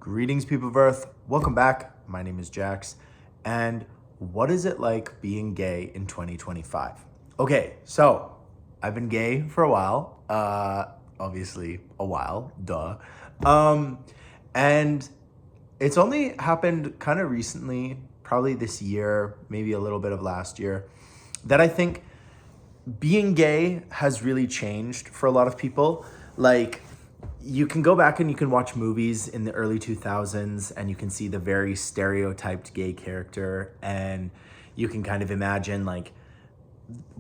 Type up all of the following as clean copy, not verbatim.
Greetings, people of Earth. Welcome back. My name is Jax. And what is it like being gay in 2025? Okay, so I've been gay for a while. Obviously, a while, duh. And it's only happened kind of recently, probably this year, maybe a little bit of last year, that I think being gay has really changed for a lot of people. Like, you can go back and you can watch movies in the early 2000s and you can see the very stereotyped gay character, and you can kind of imagine like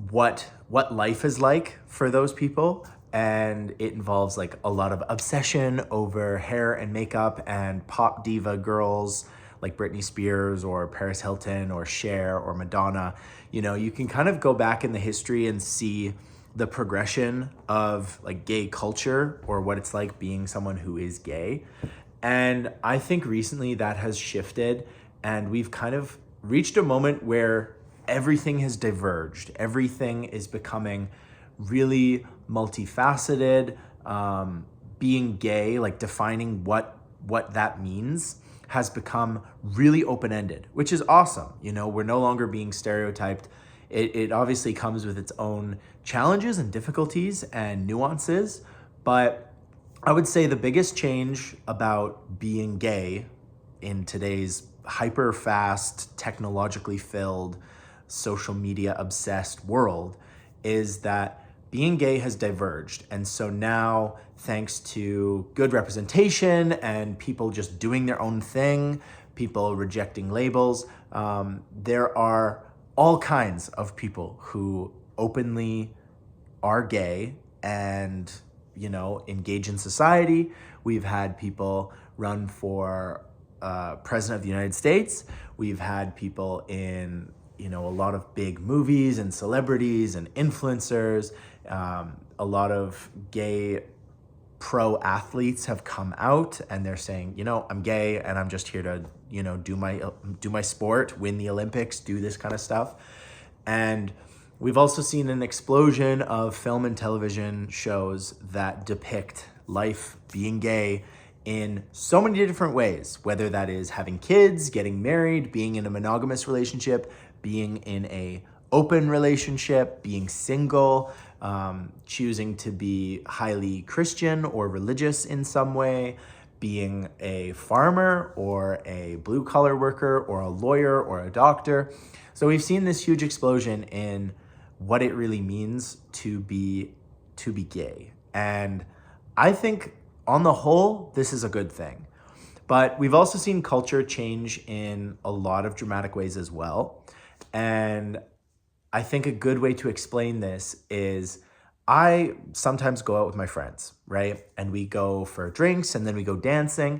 what life is like for those people, and it involves like a lot of obsession over hair and makeup and pop diva girls like Britney Spears or Paris Hilton or Cher or Madonna. You know, you can kind of go back in the history and see the progression of like gay culture or what it's like being someone who is gay. And I think recently that has shifted, and we've kind of reached a moment where everything has diverged. Everything is becoming really multifaceted. Being gay, like defining what that means, has become really open-ended, which is awesome. You know, we're no longer being stereotyped. It obviously comes with its own challenges and difficulties and nuances, but I would say the biggest change about being gay in today's hyper fast, technologically filled, social media obsessed world is that being gay has diverged. And so now, thanks to good representation and people just doing their own thing, people rejecting labels, there are all kinds of people who openly are gay and, you know, engage in society. We've had people run for president of the United States. We've had people in, you know, a lot of big movies and celebrities and influencers. A lot of gay pro athletes have come out and they're saying, you know, I'm gay and I'm just here to, you know, do my sport, win the Olympics, do this kind of stuff. And we've also seen an explosion of film and television shows that depict life being gay in so many different ways, whether that is having kids, getting married, being in a monogamous relationship, being in a open relationship, being single, choosing to be highly Christian or religious in some way, being a farmer or a blue collar worker or a lawyer or a doctor. So we've seen this huge explosion in what it really means to be gay. And I think on the whole, this is a good thing. But we've also seen culture change in a lot of dramatic ways as well. And I think a good way to explain this is I sometimes go out with my friends, right? And we go for drinks and then we go dancing.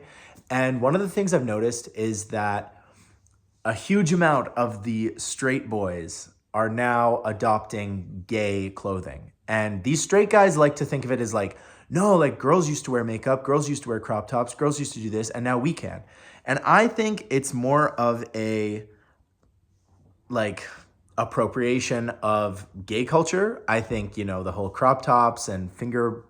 And one of the things I've noticed is that a huge amount of the straight boys are now adopting gay clothing. And these straight guys like to think of it as like, no, like girls used to wear makeup, girls used to wear crop tops, girls used to do this, and now we can. And I think it's more of a like appropriation of gay culture. I think, you know, the whole crop tops and finger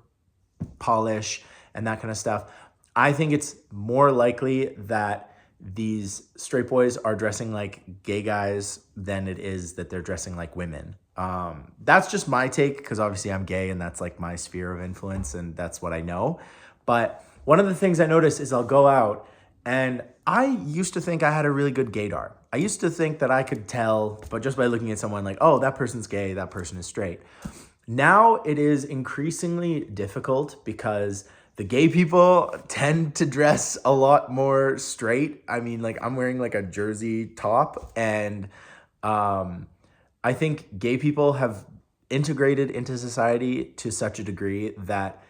polish and that kind of stuff. I think it's more likely that these straight boys are dressing like gay guys than it is that they're dressing like women. That's just my take, because obviously I'm gay and that's like my sphere of influence and that's what I know. But one of the things I notice is I'll go out, and I used to think I had a really good gaydar. I used to think that I could tell, but just by looking at someone like, oh, that person's gay, that person is straight. Now it is increasingly difficult because the gay people tend to dress a lot more straight. I mean, like I'm wearing like a jersey top, and I think gay people have integrated into society to such a degree that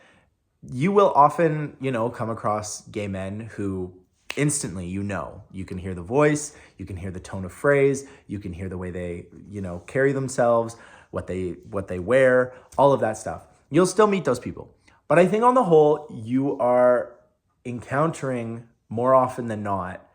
you will often, you know, come across gay men who instantly, you know, you can hear the voice, you can hear the tone of phrase, you can hear the way they, you know, carry themselves, what they wear, all of that stuff. You'll still meet those people. But I think on the whole, you are encountering more often than not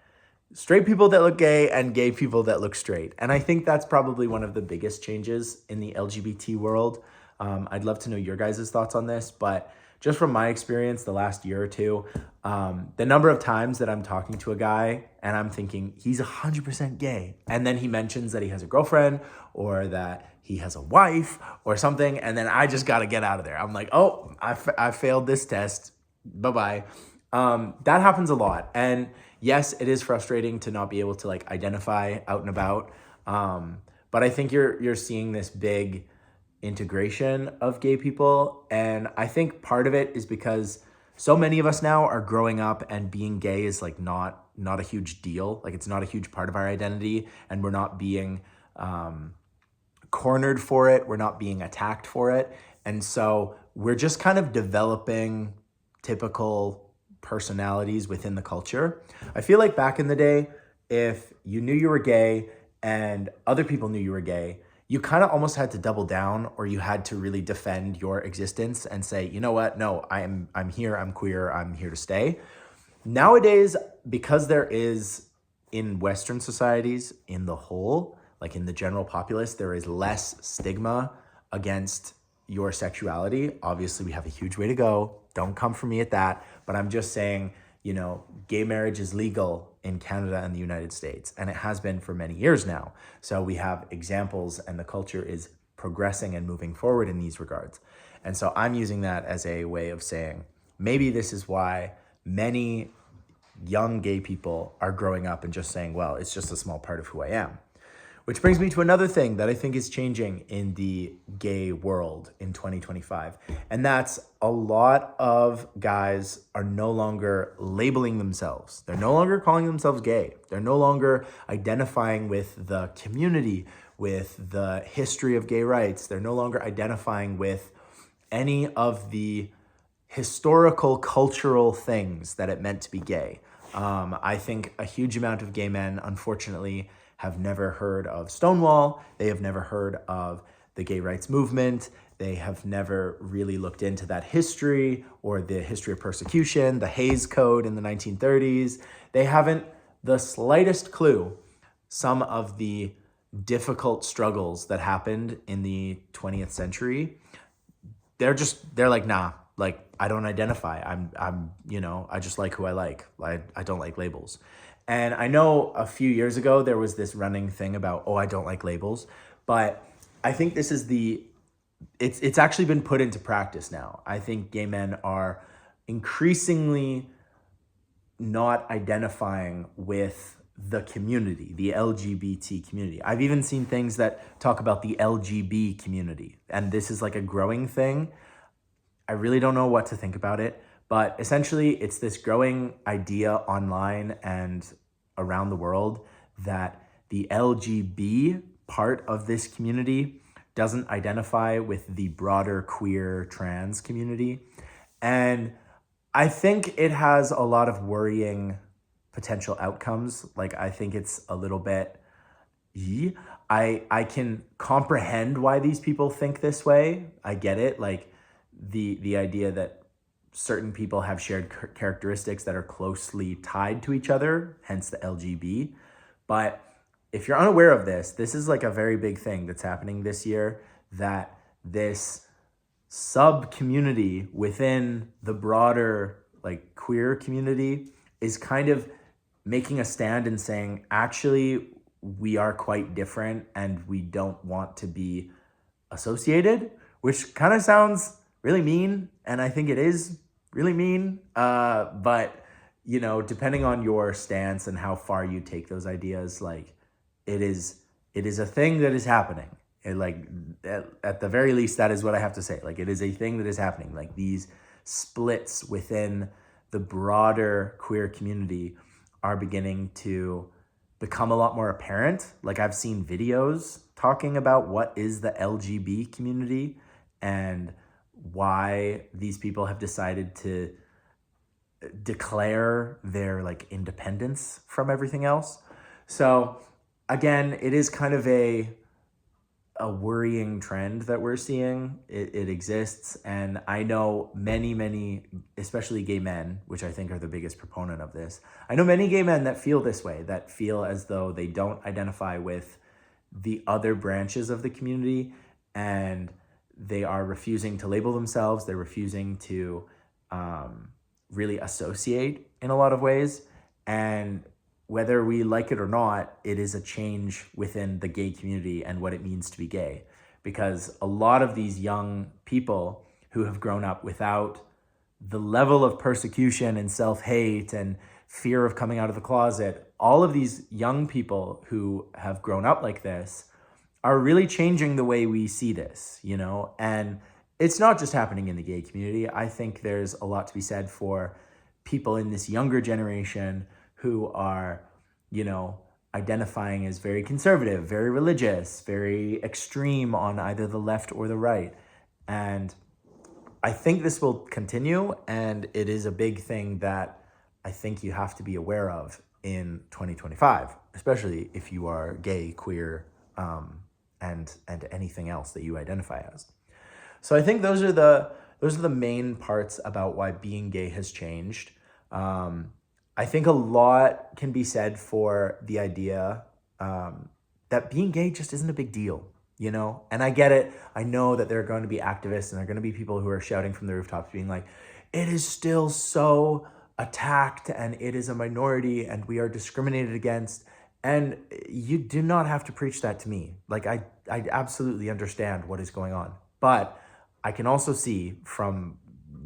straight people that look gay and gay people that look straight. And I think that's probably one of the biggest changes in the LGBT world. I'd love to know your guys' thoughts on this, but just from my experience the last year or two, the number of times that I'm talking to a guy and I'm thinking he's 100% gay, and then he mentions that he has a girlfriend or that he has a wife or something, and then I just got to get out of there. I'm like, oh, I failed this test. Bye-bye. That happens a lot. And yes, it is frustrating to not be able to like identify out and about. But I think you're seeing this big integration of gay people. And I think part of it is because so many of us now are growing up and being gay is like not a huge deal. Like it's not a huge part of our identity, and we're not being cornered for it. We're not being attacked for it. And so we're just kind of developing typical personalities within the culture. I feel like back in the day, if you knew you were gay and other people knew you were gay, you kind of almost had to double down, or you had to really defend your existence and say, you know what? No, I'm here, I'm queer, I'm here to stay. Nowadays, because there is in Western societies in the whole, like in the general populace, there is less stigma against your sexuality. Obviously, we have a huge way to go. Don't come for me at that. But I'm just saying, you know, gay marriage is legal in Canada and the United States, and it has been for many years now. So we have examples, and the culture is progressing and moving forward in these regards. And so I'm using that as a way of saying, maybe this is why many young gay people are growing up and just saying, well, it's just a small part of who I am. Which brings me to another thing that I think is changing in the gay world in 2025. And that's a lot of guys are no longer labeling themselves. They're no longer calling themselves gay. They're no longer identifying with the community, with the history of gay rights. They're no longer identifying with any of the historical, cultural things that it meant to be gay. I think a huge amount of gay men, unfortunately, have never heard of Stonewall. They have never heard of the gay rights movement. They have never really looked into that history or the history of persecution, the Hays Code in the 1930s. They haven't the slightest clue some of the difficult struggles that happened in the 20th century. They're like, nah, like I don't identify. I'm, you know, I just like who I like. I don't like labels. And I know a few years ago, there was this running thing about, oh, I don't like labels. But I think this is it's actually been put into practice now. I think gay men are increasingly not identifying with the community, the LGBT community. I've even seen things that talk about the LGB community. And this is like a growing thing. I really don't know what to think about it. But essentially, it's this growing idea online and around the world that the LGB part of this community doesn't identify with the broader queer trans community. And I think it has a lot of worrying potential outcomes. Like, I think it's a little bit, I can comprehend why these people think this way. I get it. Like the idea that certain people have shared characteristics that are closely tied to each other, hence the LGB. But if you're unaware of this, this is like a very big thing that's happening this year, that this sub-community within the broader like queer community is kind of making a stand and saying, actually, we are quite different and we don't want to be associated, which kind of sounds really mean. And I think it is really mean, but you know, depending on your stance and how far you take those ideas, like it is a thing that is happening. And like at the very least, that is what I have to say. Like it is a thing that is happening. Like these splits within the broader queer community are beginning to become a lot more apparent. Like I've seen videos talking about what is the LGB community and why these people have decided to declare their like independence from everything else. So again, it is kind of a worrying trend that we're seeing. It exists. And I know many, especially gay men, which I think are the biggest proponent of this. I know many gay men that feel this way, that feel as though they don't identify with the other branches of the community, and they are refusing to label themselves. They're refusing to really associate in a lot of ways. And whether we like it or not, it is a change within the gay community and what it means to be gay. Because a lot of these young people who have grown up without the level of persecution and self-hate and fear of coming out of the closet, all of these young people who have grown up like this are really changing the way we see this, you know? And it's not just happening in the gay community. I think there's a lot to be said for people in this younger generation who are, you know, identifying as very conservative, very religious, very extreme on either the left or the right. And I think this will continue, and it is a big thing that I think you have to be aware of in 2025, especially if you are gay, queer, and anything else that you identify as. So I think those are the main parts about why being gay has changed. I think a lot can be said for the idea that being gay just isn't a big deal, you know? And I get it. I know that there are going to be activists and there are going to be people who are shouting from the rooftops being like, it is still so attacked and it is a minority and we are discriminated against. And you do not have to preach that to me. Like, I absolutely understand what is going on. But I can also see from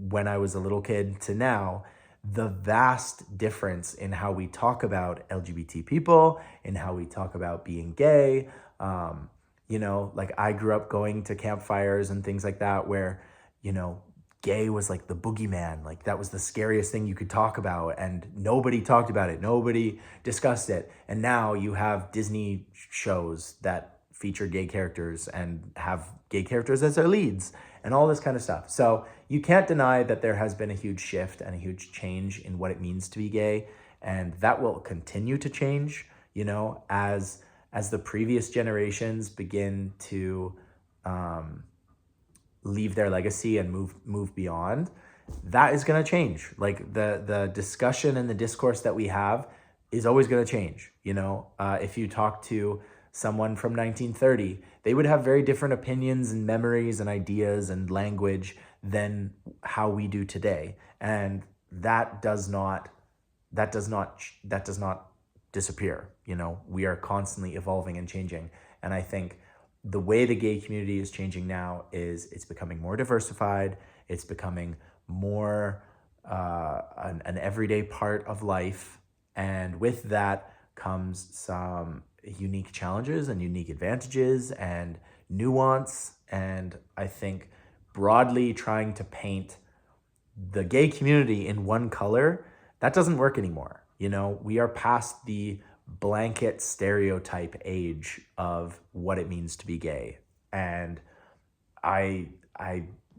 when I was a little kid to now, the vast difference in how we talk about LGBT people, in how we talk about being gay. You know, like I grew up going to campfires and things like that where, you know, gay was like the boogeyman. Like that was the scariest thing you could talk about and nobody talked about it. Nobody discussed it. And now you have Disney shows that feature gay characters and have gay characters as their leads and all this kind of stuff. So you can't deny that there has been a huge shift and a huge change in what it means to be gay. And that will continue to change, you know, as the previous generations begin to leave their legacy and move beyond. That is going to change. Like the discussion and the discourse that we have is always going to change. You know, if you talk to someone from 1930, they would have very different opinions and memories and ideas and language than how we do today. And that does not disappear. You know, we are constantly evolving and changing. And I think the way the gay community is changing now is it's becoming more diversified. It's becoming more an everyday part of life. And with that comes some unique challenges and unique advantages and nuance. And I think broadly trying to paint the gay community in one color, that doesn't work anymore. You know, we are past the blanket stereotype age of what it means to be gay. And I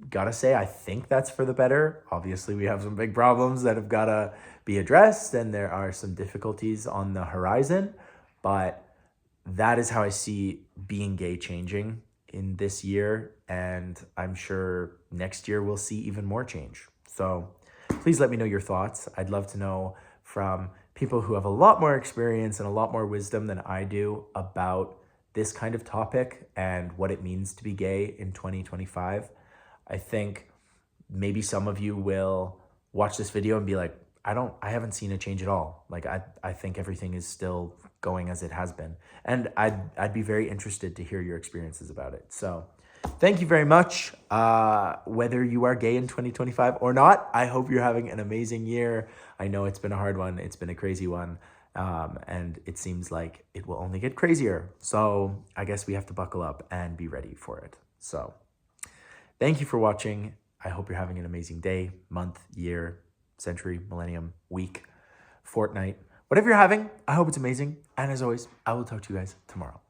gotta say, I think that's for the better. Obviously, we have some big problems that have gotta be addressed and there are some difficulties on the horizon, but that is how I see being gay changing in this year. And I'm sure next year we'll see even more change. So please let me know your thoughts. I'd love to know from people who have a lot more experience and a lot more wisdom than I do about this kind of topic and what it means to be gay in 2025. I think maybe some of you will watch this video and be like, I haven't seen a change at all. Like I think everything is still going as it has been. And I'd be very interested to hear your experiences about it. So thank you very much. Whether you are gay in 2025 or not, I hope you're having an amazing year. I know it's been a hard one. It's been a crazy one. And it seems like it will only get crazier. So I guess we have to buckle up and be ready for it. So thank you for watching. I hope you're having an amazing day, month, year, century, millennium, week, fortnight, whatever you're having. I hope it's amazing. And as always, I will talk to you guys tomorrow.